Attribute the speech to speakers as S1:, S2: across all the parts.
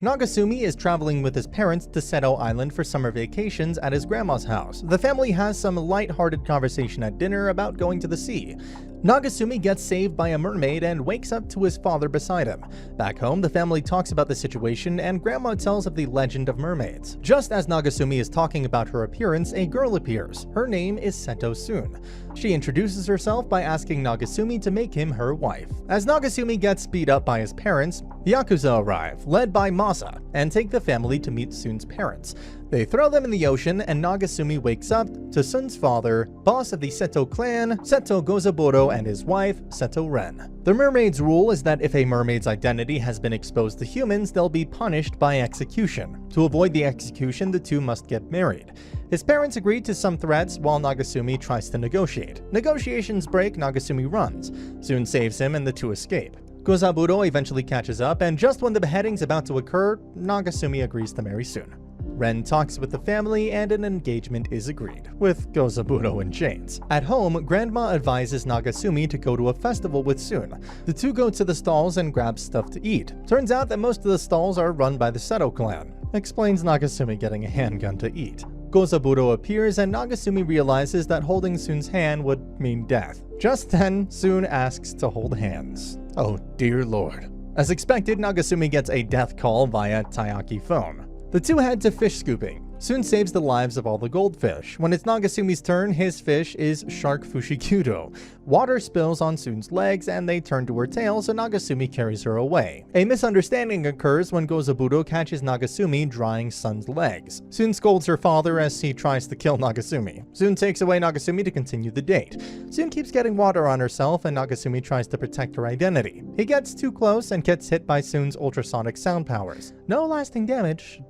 S1: Nagasumi is traveling with his parents to Seto Island for summer vacations at his grandma's house. The family has some light-hearted conversation at dinner about going to the sea. Nagasumi gets saved by a mermaid and wakes up to his father beside him. Back home, the family talks about the situation and Grandma tells of the legend of mermaids. Just as Nagasumi is talking about her appearance, a girl appears. Her name is Seto Sun. She introduces herself by asking Nagasumi to make him her wife. As Nagasumi gets beat up by his parents, yakuza arrive, led by Masa, and take the family to meet Sun's parents. They throw them in the ocean, and Nagasumi wakes up to Sun's father, boss of the Seto clan, Seto Gozaburo, and his wife, Seto Ren. The mermaid's rule is that if a mermaid's identity has been exposed to humans, they'll be punished by execution. To avoid the execution, the two must get married. His parents agree to some threats while Nagasumi tries to negotiate. Negotiations break, Nagasumi runs. Sun saves him and the two escape. Gozaburo eventually catches up, and just when the beheading's about to occur, Nagasumi agrees to marry Sun. Ren talks with the family and an engagement is agreed, with Gozaburo in chains. At home, Grandma advises Nagasumi to go to a festival with Sun. The two go to the stalls and grab stuff to eat. Turns out that most of the stalls are run by the Seto clan. Explains Nagasumi getting a handgun to eat. Gozaburo appears and Nagasumi realizes that holding Sun's hand would mean death. Just then, Sun asks to hold hands. Oh dear lord. As expected, Nagasumi gets a death call via Taiyaki phone. The two head to fish scooping. Sun saves the lives of all the goldfish. When it's Nagasumi's turn, his fish is Shark Fushikudo. Water spills on Sun's legs and they turn to her tail, so Nagasumi carries her away. A misunderstanding occurs when Gozaburo catches Nagasumi drying Sun's legs. Sun scolds her father as he tries to kill Nagasumi. Sun takes away Nagasumi to continue the date. Sun keeps getting water on herself and Nagasumi tries to protect her identity. He gets too close and gets hit by Sun's ultrasonic sound powers. No lasting damage,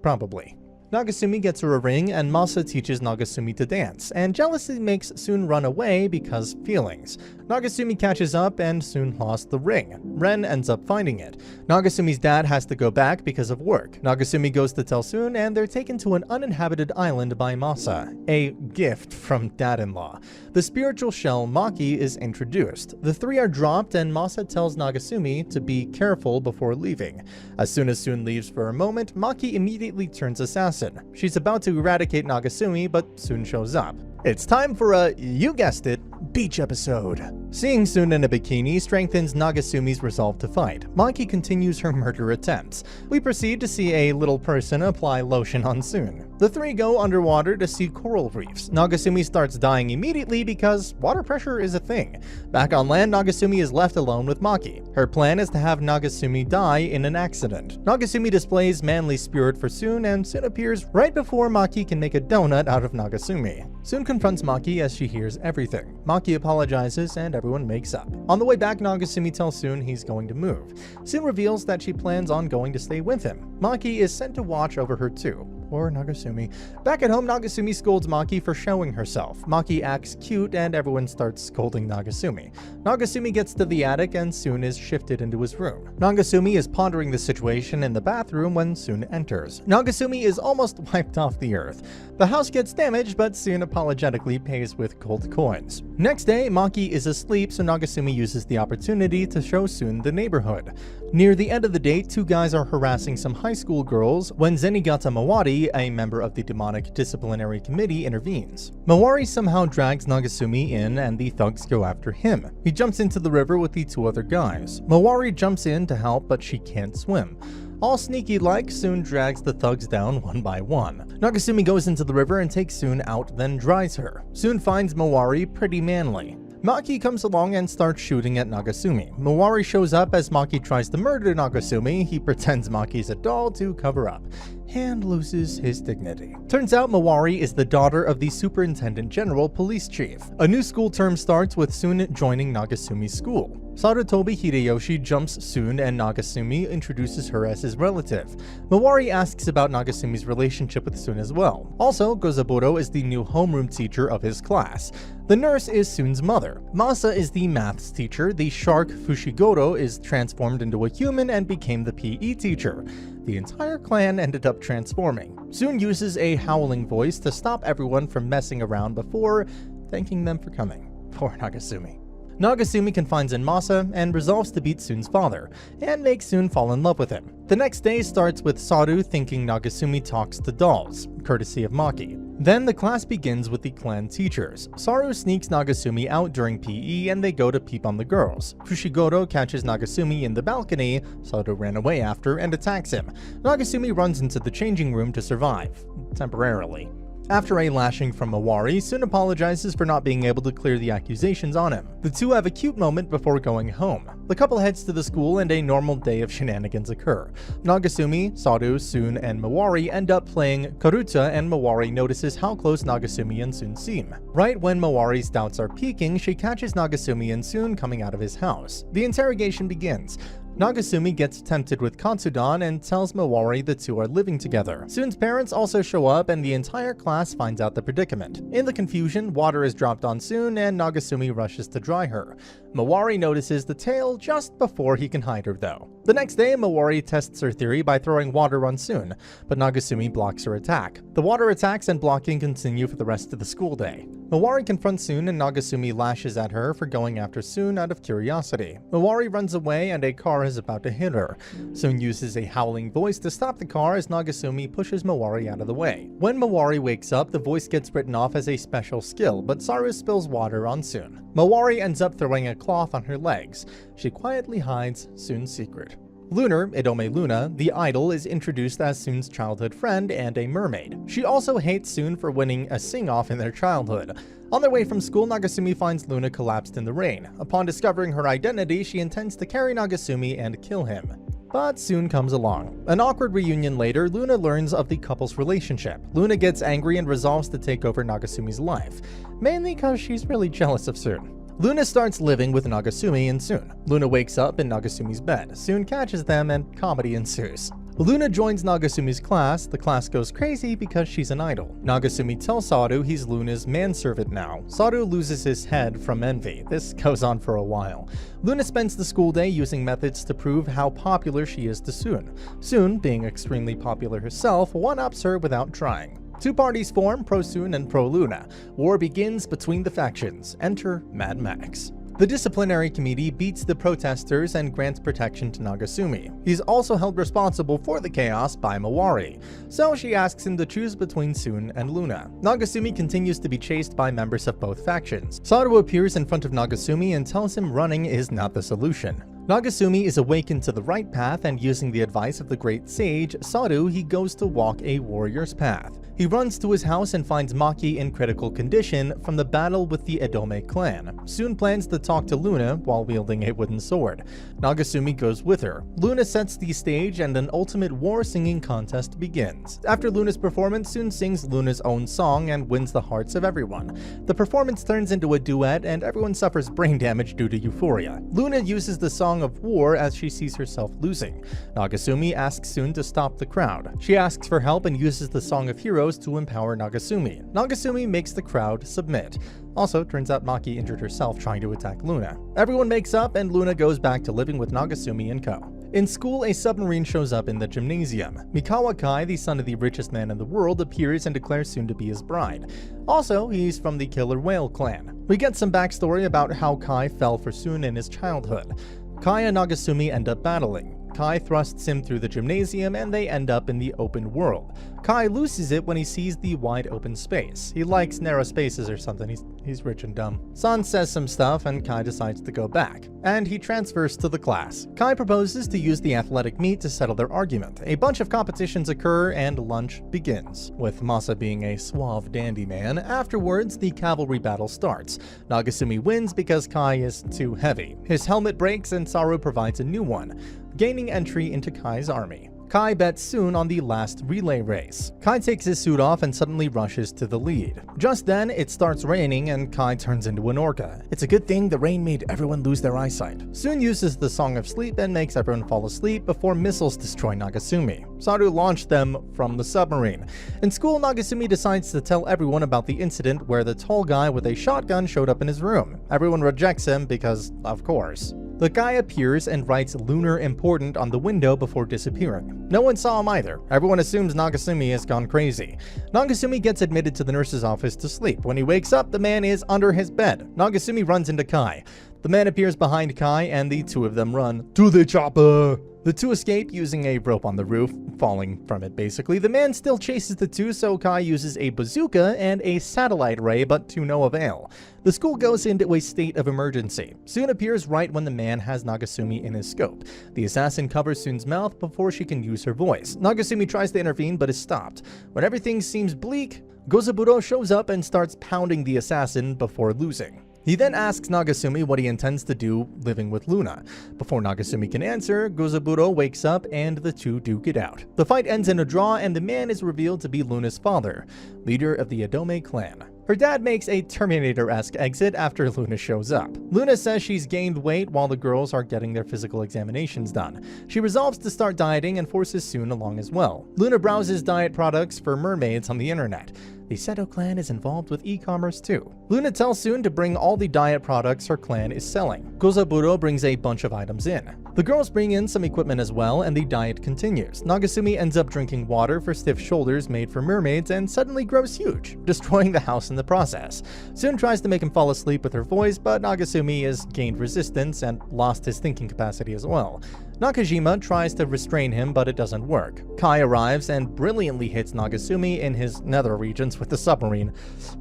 S1: probably. Nagasumi gets her a ring and Masa teaches Nagasumi to dance, and jealousy makes Sun run away because feelings. Nagasumi catches up and Sun lost the ring. Ren ends up finding it. Nagasumi's dad has to go back because of work. Nagasumi goes to tell Sun and they're taken to an uninhabited island by Masa, a gift from dad-in-law. The spiritual shell Maki is introduced. The three are dropped and Masa tells Nagasumi to be careful before leaving. As soon as Sun leaves for a moment, Maki immediately turns assassin. She's about to eradicate Nagasumi, but Sun shows up. It's time for a, you guessed it, beach episode. Seeing Sun in a bikini strengthens Nagasumi's resolve to fight. Maki continues her murder attempts. We proceed to see a little person apply lotion on Sun. The three go underwater to see coral reefs. Nagasumi starts dying immediately because water pressure is a thing. Back on land, Nagasumi is left alone with Maki. Her plan is to have Nagasumi die in an accident. Nagasumi displays manly spirit for Sun and Sun appears right before Maki can make a donut out of Nagasumi. Sun confronts Maki as she hears everything. Maki apologizes and everyone makes up. On the way back, Nagasumi tells Sun he's going to move. Sun reveals that she plans on going to stay with him. Maki is sent to watch over her too. Or Nagasumi. Back at home, Nagasumi scolds Maki for showing herself. Maki acts cute and everyone starts scolding Nagasumi. Nagasumi gets to the attic and Sun is shifted into his room. Nagasumi is pondering the situation in the bathroom when Sun enters. Nagasumi is almost wiped off the earth. The house gets damaged, but Sun apologetically pays with gold coins. Next day, Maki is asleep, so Nagasumi uses the opportunity to show Sun the neighborhood. Near the end of the day, two guys are harassing some high school girls when Zenigata Mawari, a member of the demonic disciplinary committee, intervenes. Mawari somehow drags Nagasumi in and the thugs go after him. He jumps into the river with the two other guys. Mawari jumps in to help, but she can't swim. All sneaky-like, Sun drags the thugs down one by one. Nagasumi goes into the river and takes Sun out, then dries her. Sun finds Mawari pretty manly. Maki comes along and starts shooting at Nagasumi. Mawari shows up as Maki tries to murder Nagasumi. He pretends Maki's a doll to cover up, and loses his dignity. Turns out Mawari is the daughter of the Superintendent General Police Chief. A new school term starts with Sun joining Nagasumi's school. Sarutobi Hideyoshi jumps Sun and Nagasumi introduces her as his relative. Mawari asks about Nagasumi's relationship with Sun as well. Also, Gozaburo is the new homeroom teacher of his class. The nurse is Sun's mother. Masa is the maths teacher. The shark Fushigoro is transformed into a human and became the PE teacher. The entire clan ended up transforming. Sun uses a howling voice to stop everyone from messing around before thanking them for coming. Poor Nagasumi. Nagasumi confides in Masa and resolves to beat Sun's father, and makes Sun fall in love with him. The next day starts with Saru thinking Nagasumi talks to dolls, courtesy of Maki. Then the class begins with the clan teachers. Saru sneaks Nagasumi out during PE and they go to peep on the girls. Fushiguro catches Nagasumi in the balcony. Saru ran away after and attacks him. Nagasumi runs into the changing room to survive, temporarily. After a lashing from Mawari, Sun apologizes for not being able to clear the accusations on him. The two have a cute moment before going home. The couple heads to the school and a normal day of shenanigans occur. Nagasumi, Saru, Sun, and Mawari end up playing Karuta, and Mawari notices how close Nagasumi and Sun seem. Right when Mawari's doubts are peaking, she catches Nagasumi and Sun coming out of his house. The interrogation begins. Nagasumi gets tempted with Katsudan and tells Mawari the two are living together. Sun's parents also show up and the entire class finds out the predicament. In the confusion, water is dropped on Sun and Nagasumi rushes to dry her. Mawari notices the tail just before he can hide her though. The next day, Mawari tests her theory by throwing water on Sun, but Nagasumi blocks her attack. The water attacks and blocking continue for the rest of the school day. Mawari confronts Sun and Nagasumi lashes at her for going after Sun out of curiosity. Mawari runs away and a car is about to hit her. Sun uses a howling voice to stop the car as Nagasumi pushes Mawari out of the way. When Mawari wakes up, the voice gets written off as a special skill, but Saru spills water on Sun. Mawari ends up throwing a cloth on her legs. She quietly hides Sun's secret. Lunar, Idome Luna, the idol, is introduced as Sun's childhood friend and a mermaid. She also hates Sun for winning a sing-off in their childhood. On their way from school, Nagasumi finds Luna collapsed in the rain. Upon discovering her identity, she intends to carry Nagasumi and kill him. But Sun comes along. An awkward reunion later, Luna learns of the couple's relationship. Luna gets angry and resolves to take over Nagasumi's life, mainly because she's really jealous of Sun. Luna starts living with Nagasumi and Sun. Luna wakes up in Nagasumi's bed. Sun catches them and comedy ensues. Luna joins Nagasumi's class. The class goes crazy because she's an idol. Nagasumi tells Saru he's Luna's manservant now. Saru loses his head from envy. This goes on for a while. Luna spends the school day using methods to prove how popular she is to Sun. Sun, being extremely popular herself, one-ups her without trying. Two parties form, pro-Sun and pro-Luna. War begins between the factions. Enter Mad Max. The disciplinary committee beats the protesters and grants protection to Nagasumi. He's also held responsible for the chaos by Mawari, so she asks him to choose between Sun and Luna. Nagasumi continues to be chased by members of both factions. Saru appears in front of Nagasumi and tells him running is not the solution. Nagasumi is awakened to the right path, and using the advice of the great sage, Saru, he goes to walk a warrior's path. He runs to his house and finds Maki in critical condition from the battle with the Idome clan. Sun plans to talk to Luna while wielding a wooden sword. Nagasumi goes with her. Luna sets the stage and an ultimate war singing contest begins. After Luna's performance, Sun sings Luna's own song and wins the hearts of everyone. The performance turns into a duet and everyone suffers brain damage due to euphoria. Luna uses the song of war as she sees herself losing. Nagasumi asks Sun to stop the crowd. She asks for help and uses the Song of Heroes to empower Nagasumi. Nagasumi makes the crowd submit. Also, turns out Maki injured herself trying to attack Luna. Everyone makes up and Luna goes back to living with Nagasumi and co. In school, a submarine shows up in the gymnasium. Mikawa Kai, the son of the richest man in the world, appears and declares Sun to be his bride. Also, he's from the Killer Whale clan. We get some backstory about how Kai fell for Sun in his childhood. Kai and Nagasumi end up battling. Kai thrusts him through the gymnasium and they end up in the open world. Kai loses it when he sees the wide open space. He likes narrow spaces or something. He's rich and dumb. San says some stuff and Kai decides to go back, and he transfers to the class. Kai proposes to use the athletic meet to settle their argument. A bunch of competitions occur and lunch begins, with Masa being a suave dandy man. Afterwards, the cavalry battle starts. Nagasumi wins because Kai is too heavy. His helmet breaks and Saru provides a new one, gaining entry into Kai's army. Kai bets Sun on the last relay race. Kai takes his suit off and suddenly rushes to the lead. Just then, it starts raining and Kai turns into an orca. It's a good thing the rain made everyone lose their eyesight. Sun uses the Song of Sleep and makes everyone fall asleep before missiles destroy Nagasumi. Saru launched them from the submarine. In school, Nagasumi decides to tell everyone about the incident where the tall guy with a shotgun showed up in his room. Everyone rejects him because, of course. The guy appears and writes "Lunar Important" on the window before disappearing. No one saw him either. Everyone assumes Nagasumi has gone crazy. Nagasumi gets admitted to the nurse's office to sleep. When he wakes up, the man is under his bed. Nagasumi runs into Kai. The man appears behind Kai and the two of them run to the chopper. The two escape using a rope on the roof, falling from it basically. The man still chases the two, so Kai uses a bazooka and a satellite ray, but to no avail. The school goes into a state of emergency. Soon appears right when the man has Nagasumi in his scope. The assassin covers Soon's mouth before she can use her voice. Nagasumi tries to intervene but is stopped. When everything seems bleak, Gozaburo shows up and starts pounding the assassin before losing. He then asks Nagasumi what he intends to do living with Luna. Before Nagasumi can answer, Gozaburo wakes up and the two duke it out. The fight ends in a draw and the man is revealed to be Luna's father, leader of the Adome clan. Her dad makes a Terminator-esque exit after Luna shows up. Luna says she's gained weight while the girls are getting their physical examinations done. She resolves to start dieting and forces Soon along as well. Luna browses diet products for mermaids on the internet. The Seto clan is involved with e-commerce too. Luna tells Soon to bring all the diet products her clan is selling. Gozaburo brings a bunch of items in. The girls bring in some equipment as well, and the diet continues. Nagasumi ends up drinking water for stiff shoulders made for mermaids and suddenly grows huge, destroying the house in the process. Soon tries to make him fall asleep with her voice, but Nagasumi has gained resistance and lost his thinking capacity as well. Nakajima tries to restrain him, but it doesn't work. Kai arrives and brilliantly hits Nagasumi in his nether regions with the submarine.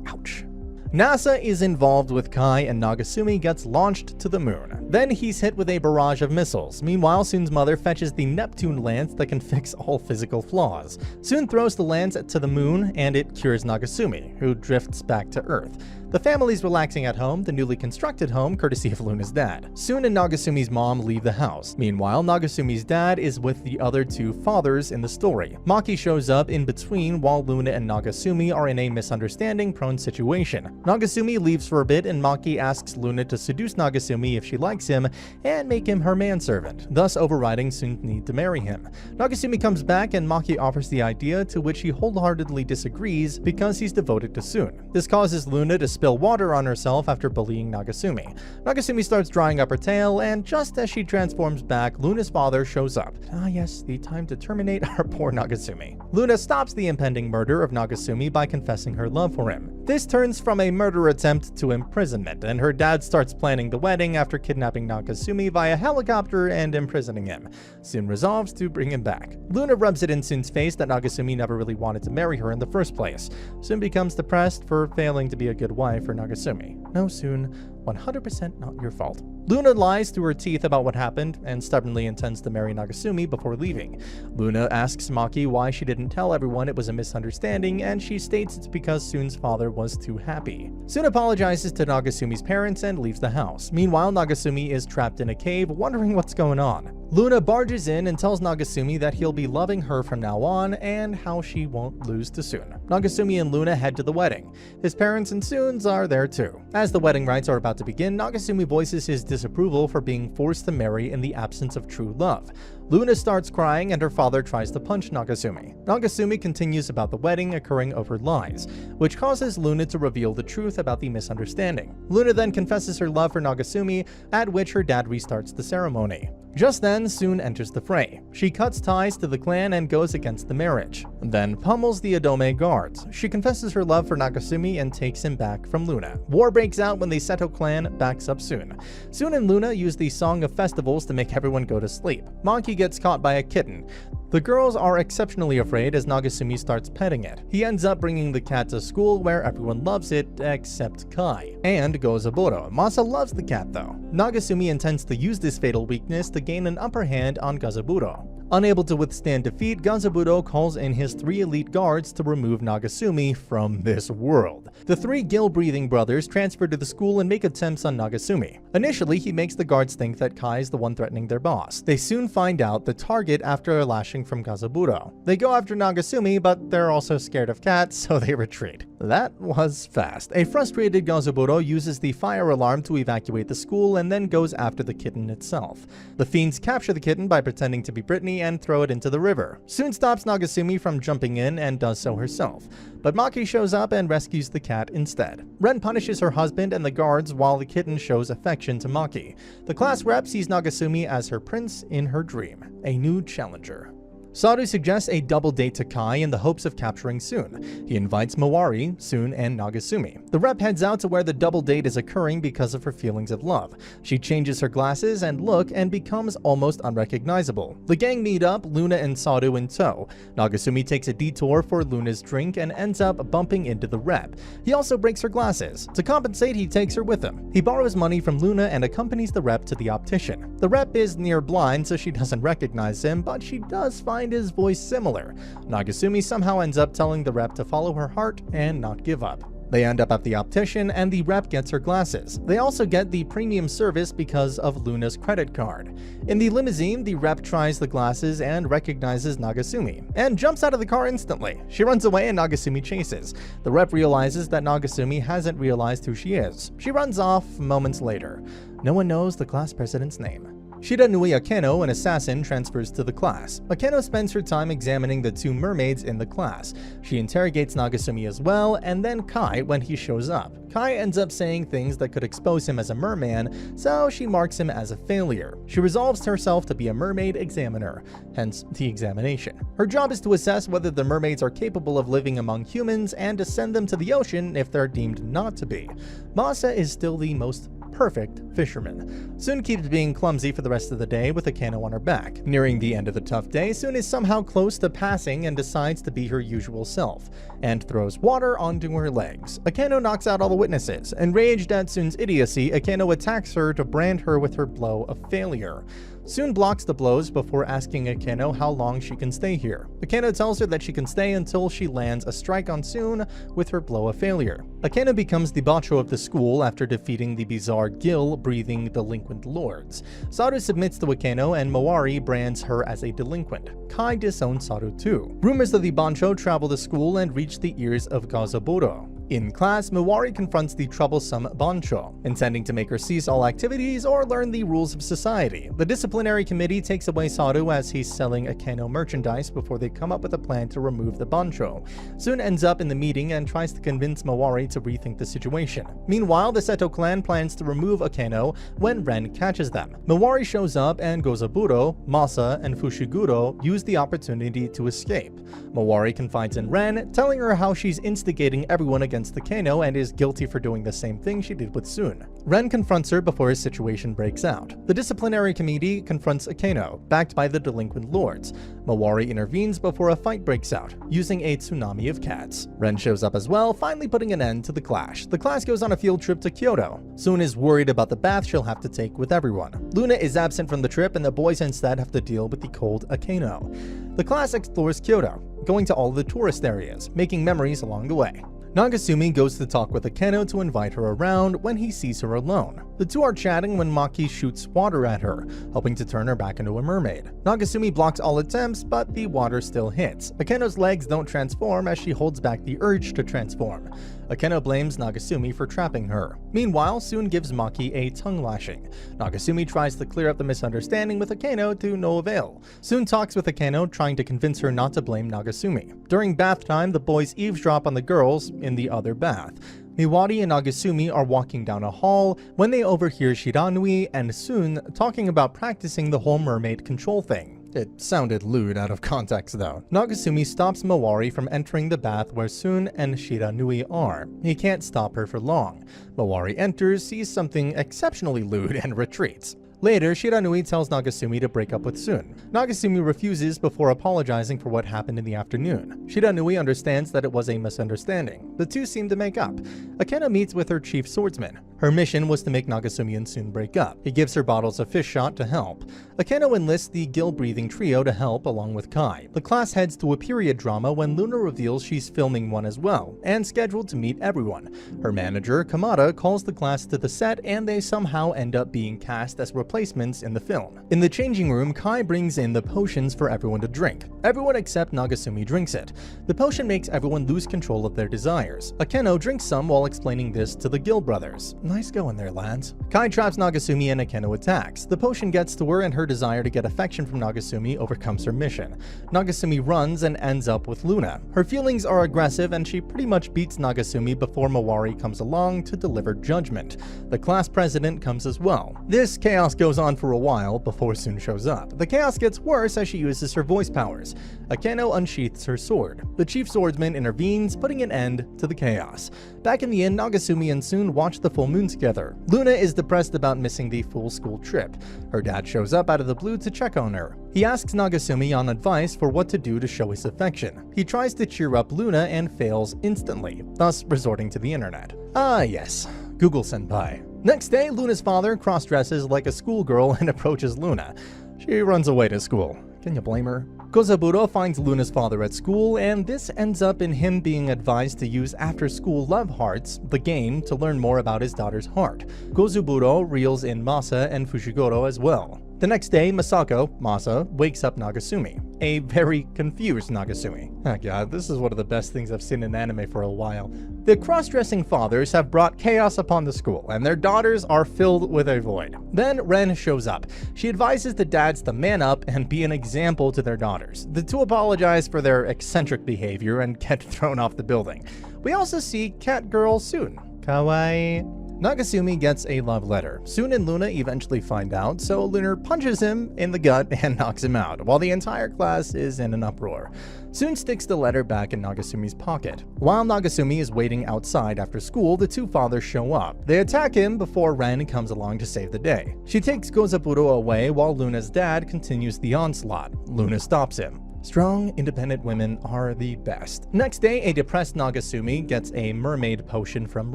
S1: Ouch. NASA is involved with Kai and Nagasumi gets launched to the moon. Then he's hit with a barrage of missiles. Meanwhile, Soon's mother fetches the Neptune lance that can fix all physical flaws. Soon throws the lance to the moon and it cures Nagasumi, who drifts back to Earth. The family's relaxing at home, the newly constructed home courtesy of Luna's dad. Soon and Nagasumi's mom leave the house. Meanwhile, Nagasumi's dad is with the other two fathers in the story. Maki shows up in between while Luna and Nagasumi are in a misunderstanding-prone situation. Nagasumi leaves for a bit and Maki asks Luna to seduce Nagasumi if she likes him and make him her manservant, thus overriding Soon's need to marry him. Nagasumi comes back and Maki offers the idea, to which he wholeheartedly disagrees because he's devoted to Soon. This causes Luna to spill water on herself after bullying Nagasumi. Nagasumi starts drying up her tail, and just as she transforms back, Luna's father shows up. Ah yes, the time to terminate our poor Nagasumi. Luna stops the impending murder of Nagasumi by confessing her love for him. This turns from a murder attempt to imprisonment, and her dad starts planning the wedding after kidnapping Nagasumi via helicopter and imprisoning him. Soon resolves to bring him back. Luna rubs it in Soon's face that Nagasumi never really wanted to marry her in the first place. Soon becomes depressed for failing to be a good wife for Nagasumi. No, Soon, 100% not your fault. Luna lies through her teeth about what happened and stubbornly intends to marry Nagasumi before leaving. Luna asks Maki why she didn't tell everyone it was a misunderstanding, and she states it's because Soon's father was too happy. Soon apologizes to Nagasumi's parents and leaves the house. Meanwhile, Nagasumi is trapped in a cave, wondering what's going on. Luna barges in and tells Nagasumi that he'll be loving her from now on and how she won't lose to Soon. Nagasumi and Luna head to the wedding. His parents and Soon's are there too. As the wedding rites are about to begin, Nagasumi voices his disapproval for being forced to marry in the absence of true love. Luna starts crying and her father tries to punch Nagasumi. Nagasumi continues about the wedding occurring over lies, which causes Luna to reveal the truth about the misunderstanding. Luna then confesses her love for Nagasumi, at which her dad restarts the ceremony. Just then, Soon enters the fray. She cuts ties to the clan and goes against the marriage, then pummels the Adome guards. She confesses her love for Nagasumi and takes him back from Luna. War breaks out when the Seto clan backs up Soon. Soon and Luna use the Song of Festivals to make everyone go to sleep. Maki gets caught by a kitten. The girls are exceptionally afraid as Nagasumi starts petting it. He ends up bringing the cat to school where everyone loves it except Kai and Gozaburo. Masa loves the cat though. Nagasumi intends to use this fatal weakness to gain an upper hand on Gozaburo. Unable to withstand defeat, Gozaburo calls in his 3 elite guards to remove Nagasumi from this world. The 3 gill-breathing brothers transfer to the school and make attempts on Nagasumi. Initially, he makes the guards think that Kai is the one threatening their boss. They soon find out the target after a lashing from Gozaburo. They go after Nagasumi, but they're also scared of cats, so they retreat. That was fast. A frustrated Gozaburo uses the fire alarm to evacuate the school and then goes after the kitten itself. The fiends capture the kitten by pretending to be Brittany and throw it into the river. Soon stops Nagasumi from jumping in and does so herself, but Maki shows up and rescues the cat instead. Ren punishes her husband and the guards while the kitten shows affection to Maki. The class rep sees Nagasumi as her prince in her dream, a new challenger. Sadu suggests a double date to Kai in the hopes of capturing Soon. He invites Mawari, Soon, and Nagasumi. The rep heads out to where the double date is occurring because of her feelings of love. She changes her glasses and look and becomes almost unrecognizable. The gang meet up, Luna and Sadu in tow. Nagasumi takes a detour for Luna's drink and ends up bumping into the rep. He also breaks her glasses. To compensate, he takes her with him. He borrows money from Luna and accompanies the rep to the optician. The rep is near blind, so she doesn't recognize him, but she does find his voice similar. Nagasumi somehow ends up telling the rep to follow her heart and not give up. They end up at the optician and the rep gets her glasses. They also get the premium service because of Luna's credit card. In the limousine, the rep tries the glasses and recognizes Nagasumi, and jumps out of the car instantly. She runs away and Nagasumi chases. The rep realizes that Nagasumi hasn't realized who she is. She runs off moments later. No one knows the class president's name. Shiranui Akeno, an assassin, transfers to the class. Akeno spends her time examining the two mermaids in the class. She interrogates Nagasumi as well, and then Kai when he shows up. Kai ends up saying things that could expose him as a merman, so she marks him as a failure. She resolves herself to be a mermaid examiner, hence the examination. Her job is to assess whether the mermaids are capable of living among humans and to send them to the ocean if they're deemed not to be. Masa is still the most perfect fisherman. Soon keeps being clumsy for the rest of the day with Akeno on her back. Nearing the end of the tough day, Soon is somehow close to passing and decides to be her usual self, and throws water onto her legs. Akeno knocks out all the witnesses. Enraged at Soon's idiocy, Akeno attacks her to brand her with her blow of failure. Soon blocks the blows before asking Akeno how long she can stay here. Akeno tells her that she can stay until she lands a strike on Soon with her blow of failure. Akeno becomes the bacho of the school after defeating the bizarre gill-breathing delinquent lords. Sadu submits to Akeno and Mawari brands her as a delinquent. Kai disowns Sadu too. Rumors of the bancho travel to school and reach the ears of Gazaburo. In class, Mawari confronts the troublesome Bancho, intending to make her cease all activities or learn the rules of society. The disciplinary committee takes away Sadu as he's selling Akeno merchandise before they come up with a plan to remove the Bancho. Soon ends up in the meeting and tries to convince Mawari to rethink the situation. Meanwhile, the Seto clan plans to remove Akeno when Ren catches them. Mawari shows up and Gozaburo, Masa, and Fushiguro use the opportunity to escape. Mawari confides in Ren, telling her how she's instigating everyone against Akeno and is guilty for doing the same thing she did with Soon. Ren confronts her before his situation breaks out. The disciplinary committee confronts Akeno, backed by the delinquent lords. Mawari intervenes before a fight breaks out, using a tsunami of cats. Ren shows up as well, finally putting an end to the clash. The class goes on a field trip to Kyoto. Soon is worried about the bath she'll have to take with everyone. Luna is absent from the trip and the boys instead have to deal with the cold Akeno. The class explores Kyoto, going to all the tourist areas, making memories along the way. Nagasumi goes to talk with Akeno to invite her around when he sees her alone. The two are chatting when Maki shoots water at her, hoping to turn her back into a mermaid. Nagasumi blocks all attempts, but the water still hits. Akeno's legs don't transform as she holds back the urge to transform. Akeno blames Nagasumi for trapping her. Meanwhile, Soon gives Maki a tongue lashing. Nagasumi tries to clear up the misunderstanding with Akeno to no avail. Soon talks with Akeno, trying to convince her not to blame Nagasumi. During bath time, the boys eavesdrop on the girls in the other bath. Miwari and Nagasumi are walking down a hall when they overhear Shiranui and Soon talking about practicing the whole mermaid control thing. It sounded lewd out of context though. Nagasumi stops Mawari from entering the bath where Soon and Shiranui are. He can't stop her for long. Mawari enters, sees something exceptionally lewd and retreats. Later, Shiranui tells Nagasumi to break up with Soon. Nagasumi refuses before apologizing for what happened in the afternoon. Shiranui understands that it was a misunderstanding. The two seem to make up. Akeno meets with her chief swordsman. Her mission was to make Nagasumi and Soon break up. He gives her bottles of fish shot to help. Akeno enlists the gill-breathing trio to help along with Kai. The class heads to a period drama when Luna reveals she's filming one as well, and scheduled to meet everyone. Her manager, Kamada, calls the class to the set and they somehow end up being cast as replacements in the film. In the changing room, Kai brings in the potions for everyone to drink. Everyone except Nagasumi drinks it. The potion makes everyone lose control of their desires. Akeno drinks some while explaining this to the Gill brothers. Nice going there, lads. Kai traps Nagasumi and Akeno attacks. The potion gets to her and her desire to get affection from Nagasumi overcomes her mission. Nagasumi runs and ends up with Luna. Her feelings are aggressive and she pretty much beats Nagasumi before Mawari comes along to deliver judgment. The class president comes as well. This chaos goes on for a while before Sun shows up. The chaos gets worse as she uses her voice powers. Akeno unsheaths her sword. The chief swordsman intervenes, putting an end to the chaos. Back in the inn, Nagasumi and Sun watch the full moon together. Luna is depressed about missing the full school trip. Her dad shows up out of the blue to check on her. He asks Nagasumi on advice for what to do to show his affection. He tries to cheer up Luna and fails instantly, thus resorting to the internet. Ah yes, Google Senpai. Next day, Luna's father cross-dresses like a schoolgirl and approaches Luna. She runs away to school. Can you blame her? Kozaburo finds Luna's father at school, and this ends up in him being advised to use after-school Love Hearts, the game, to learn more about his daughter's heart. Kozaburo reels in Masa and Fushiguro as well. The next day, Masa, wakes up Nagasumi. A very confused Nagasumi. Oh god, this is one of the best things I've seen in anime for a while. The cross-dressing fathers have brought chaos upon the school, and their daughters are filled with a void. Then Ren shows up. She advises the dads to man up and be an example to their daughters. The two apologize for their eccentric behavior and get thrown off the building. We also see Cat Girl Sun. Kawaii. Nagasumi gets a love letter. Sun and Luna eventually find out, so Luna punches him in the gut and knocks him out, while the entire class is in an uproar. Sun sticks the letter back in Nagasumi's pocket. While Nagasumi is waiting outside after school, the two fathers show up. They attack him before Ren comes along to save the day. She takes Kozaburo away while Luna's dad continues the onslaught. Luna stops him. Strong, independent women are the best. Next day, a depressed Nagasumi gets a mermaid potion from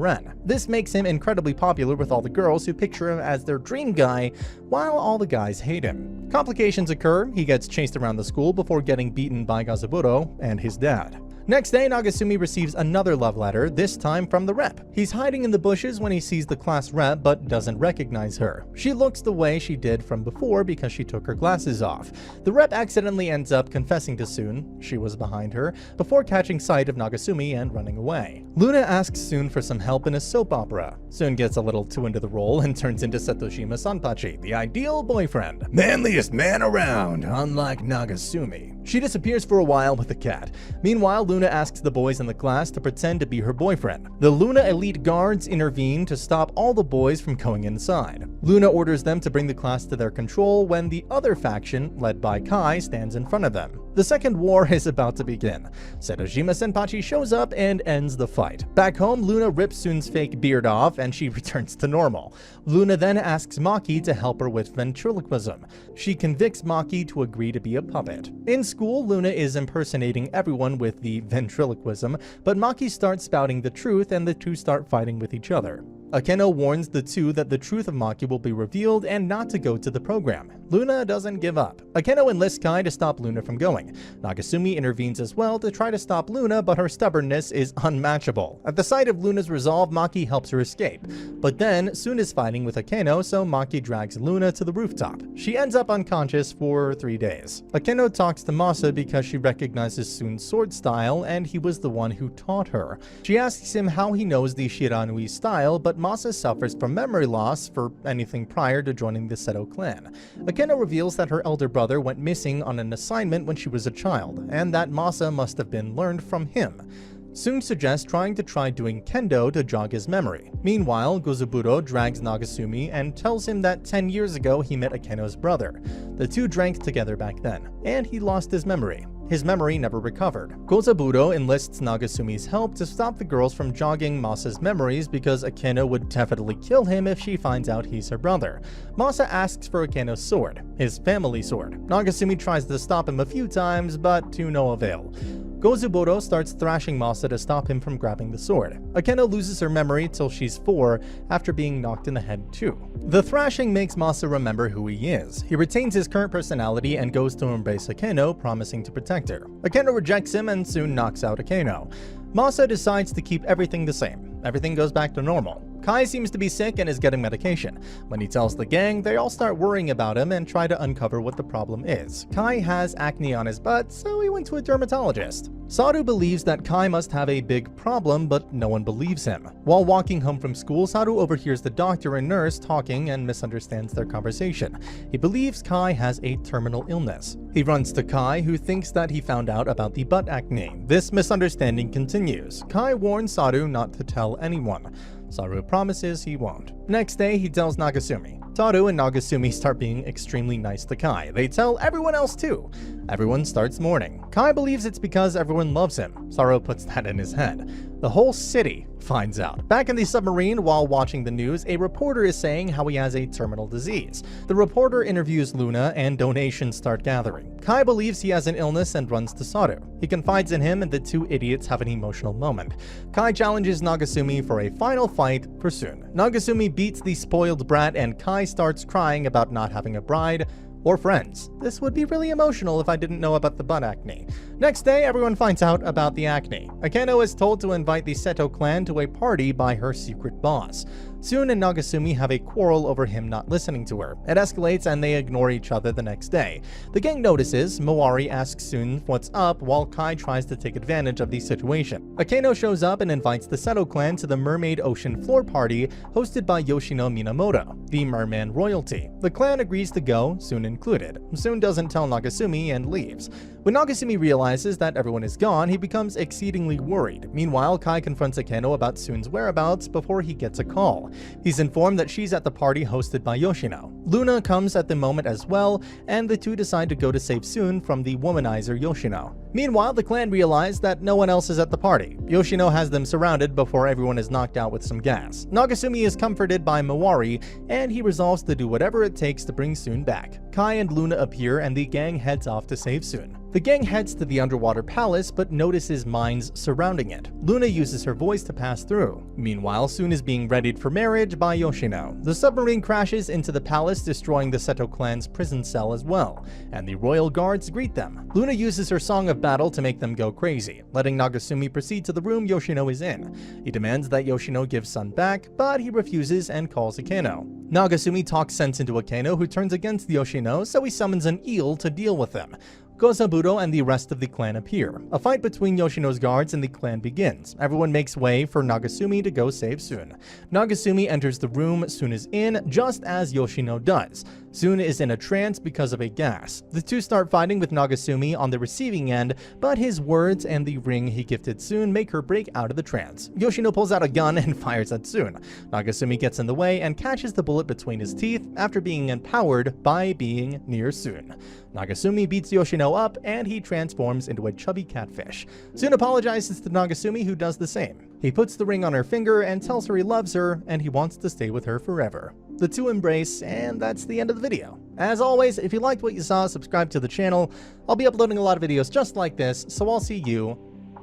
S1: Ren. This makes him incredibly popular with all the girls who picture him as their dream guy, while all the guys hate him. Complications occur, he gets chased around the school before getting beaten by Kozaburo and his dad. Next day, Nagasumi receives another love letter, this time from the rep. He's hiding in the bushes when he sees the class rep but doesn't recognize her. She looks the way she did from before because she took her glasses off. The rep accidentally ends up confessing to Sun, she was behind her, before catching sight of Nagasumi and running away. Luna asks Sun for some help in a soap opera. Sun gets a little too into the role and turns into Satoshima Sanpachi, the ideal boyfriend. Manliest man around, unlike Nagasumi. She disappears for a while with the cat. Meanwhile, Luna asks the boys in the class to pretend to be her boyfriend. The Luna elite guards intervene to stop all the boys from going inside. Luna orders them to bring the class to their control when the other faction, led by Kai, stands in front of them. The second war is about to begin. Satoshima Senpachi shows up and ends the fight. Back home, Luna rips Sun's fake beard off and she returns to normal. Luna then asks Maki to help her with ventriloquism. She convicts Maki to agree to be a puppet. In school, Luna is impersonating everyone with the ventriloquism, but Maki starts spouting the truth and the two start fighting with each other. Akeno warns the two that the truth of Maki will be revealed and not to go to the program. Luna doesn't give up. Akeno enlists Kai to stop Luna from going. Nagasumi intervenes as well to try to stop Luna, but her stubbornness is unmatchable. At the sight of Luna's resolve, Maki helps her escape. But then, Sun is fighting with Akeno, so Maki drags Luna to the rooftop. She ends up unconscious for 3 days. Akeno talks to Masa because she recognizes Sun's sword style, and he was the one who taught her. She asks him how he knows the Shiranui style, but Masa suffers from memory loss for anything prior to joining the Seto clan. Akeno reveals that her elder brother went missing on an assignment when she was a child, and that Masa must have been learned from him. Sun suggests trying doing kendo to jog his memory. Meanwhile, Kozaburo drags Nagasumi and tells him that 10 years ago he met Akeno's brother. The two drank together back then, and he lost his memory. His memory never recovered. Kozaburo enlists Nagasumi's help to stop the girls from jogging Masa's memories because Akeno would definitely kill him if she finds out he's her brother. Masa asks for Akeno's sword, his family sword. Nagasumi tries to stop him a few times, but to no avail. Kozaburo starts thrashing Masa to stop him from grabbing the sword. Akeno loses her memory till she's 4 after being knocked in the head too. The thrashing makes Masa remember who he is. He retains his current personality and goes to embrace Akeno, promising to protect her. Akeno rejects him and soon knocks out Akeno. Masa decides to keep everything the same. Everything goes back to normal. Kai seems to be sick and is getting medication. When he tells the gang, they all start worrying about him and try to uncover what the problem is. Kai has acne on his butt, so he went to a dermatologist. Saru believes that Kai must have a big problem, but no one believes him. While walking home from school, Saru overhears the doctor and nurse talking and misunderstands their conversation. He believes Kai has a terminal illness. He runs to Kai, who thinks that he found out about the butt acne. This misunderstanding continues. Kai warns Saru not to tell anyone. Saru promises he won't. Next day, he tells Nagasumi. Saru and Nagasumi start being extremely nice to Kai. They tell everyone else too. Everyone starts mourning. Kai believes it's because everyone loves him. Saru puts that in his head. The whole city finds out. Back in the submarine, while watching the news, a reporter is saying how he has a terminal disease. The reporter interviews Luna and donations start gathering. Kai believes he has an illness and runs to Saru. He confides in him and the two idiots have an emotional moment. Kai challenges Nagasumi for a final fight for soon. Nagasumi beats the spoiled brat and Kai starts crying about not having a bride or friends. This would be really emotional if I didn't know about the butt acne. Next day, everyone finds out about the acne. Akeno is told to invite the Seto clan to a party by her secret boss. Soon and Nagasumi have a quarrel over him not listening to her. It escalates and they ignore each other the next day. The gang notices. Mawari asks Soon what's up while Kai tries to take advantage of the situation. Akeno shows up and invites the Seto clan to the Mermaid Ocean floor party hosted by Yoshino Minamoto, the merman royalty. The clan agrees to go, Soon included. Soon doesn't tell Nagasumi and leaves. When Nagasumi realizes that everyone is gone, he becomes exceedingly worried. Meanwhile, Kai confronts Akeno about Soon's whereabouts before he gets a call. He's informed that she's at the party hosted by Yoshino. Luna comes at the moment as well, and the two decide to go to save Soon from the womanizer Yoshino. Meanwhile, the clan realize that no one else is at the party. Yoshino has them surrounded before everyone is knocked out with some gas. Nagasumi is comforted by Mawari, and he resolves to do whatever it takes to bring Soon back. Kai and Luna appear and the gang heads off to save Soon. The gang heads to the underwater palace but notices mines surrounding it. Luna uses her voice to pass through. Meanwhile, Soon is being readied for marriage by Yoshino. The submarine crashes into the palace, destroying the Seto clan's prison cell as well, and the royal guards greet them. Luna uses her song of battle to make them go crazy, letting Nagasumi proceed to the room Yoshino is in. He demands that Yoshino give Sun back, but he refuses and calls Akeno. Nagasumi talks sense into Akeno, who turns against Yoshino, so he summons an eel to deal with them. Gozaburo and the rest of the clan appear. A fight between Yoshino's guards and the clan begins. Everyone makes way for Nagasumi to go save Soon. Nagasumi enters the room Soon is in, just as Yoshino does. Soon is in a trance because of a gas. The two start fighting with Nagasumi on the receiving end, but his words and the ring he gifted Soon make her break out of the trance. Yoshino pulls out a gun and fires at Soon. Nagasumi gets in the way and catches the bullet between his teeth after being empowered by being near Soon. Nagasumi beats Yoshino up and he transforms into a chubby catfish. Soon apologizes to Nagasumi, who does the same. He puts the ring on her finger and tells her he loves her and he wants to stay with her forever. The two embrace, and that's the end of the video. As always, if you liked what you saw, subscribe to the channel. I'll be uploading a lot of videos just like this, so I'll see you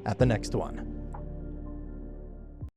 S1: at the next one.